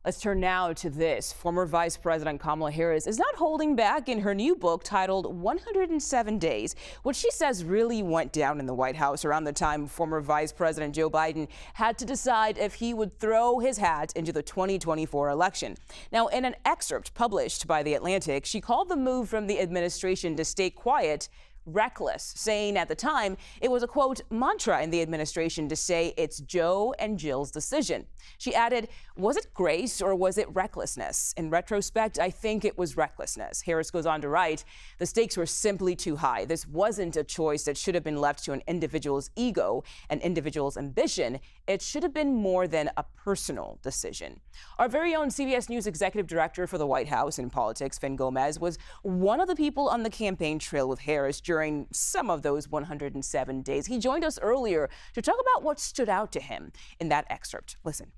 Let's turn now to this. Former Vice President Kamala Harris is not holding back in her new book titled 107 Days, which she says really went down in the White House around the time former Vice President Joe Biden had to decide if he would throw his hat into the 2024 election. Now, in an excerpt published by The Atlantic, she called the move from the administration to stay quiet reckless, saying at the time it was a, quote, mantra in the administration to say it's Joe and Jill's decision. She added, was it grace or was it recklessness? In retrospect, I think it was recklessness. Harris goes on to write, the stakes were simply too high. This wasn't a choice that should have been left to an individual's ego, an individual's ambition. It should have been more than a personal decision. Our very own CBS News executive director for the White House and politics, Fin Gómez, was one of the people on the campaign trail with Harris during some of those 107 days. He joined us earlier to talk about what stood out to him in that excerpt. Listen.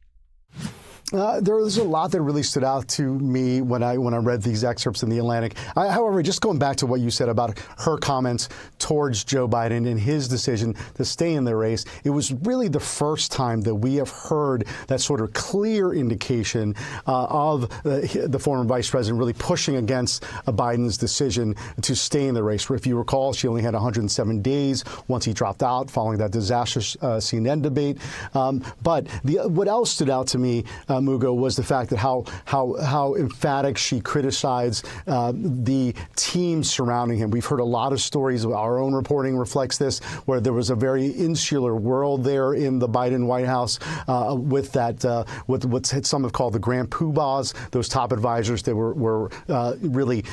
There's a lot that really stood out to me when I read these excerpts in The Atlantic. However, just going back to what you said about her comments towards Joe Biden and his decision to stay in the race, it was really the first time that we have heard that sort of clear indication of the former vice president really pushing against Biden's decision to stay in the race. If you recall, she only had 107 days once he dropped out following that disastrous CNN debate. But what else stood out to me, Mugo, was the fact that how emphatic she criticized the team surrounding him. We've heard a lot of stories. Our own reporting reflects this, where there was a very insular world there in the Biden White House with what some have called the grand poobahs, those top advisors that were really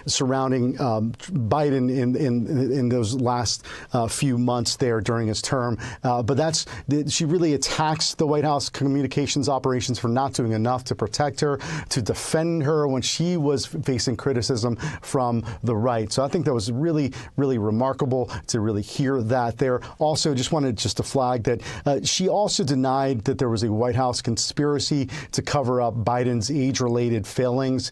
surrounding Biden in those last few months there during his term. But she really attacks the White House communications operations for not doing enough to protect her, to defend her when she was facing criticism from the right. So I think that was really, really remarkable to really hear that there. Also, just wanted to flag that she also denied that there was a White House conspiracy to cover up Biden's age-related failings.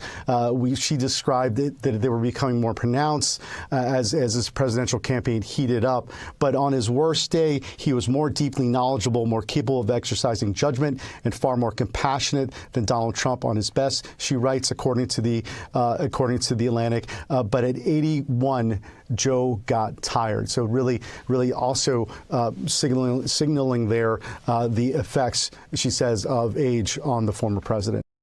She described it that they were becoming more pronounced as his presidential campaign heated up. But on his worst day, he was more deeply knowledgeable, more capable of exercising judgment, and far more compassionate than Donald Trump on his best. She writes, according to the Atlantic, but at 81, Joe got tired. So really also signaling there the effects, she says, of age on the former president.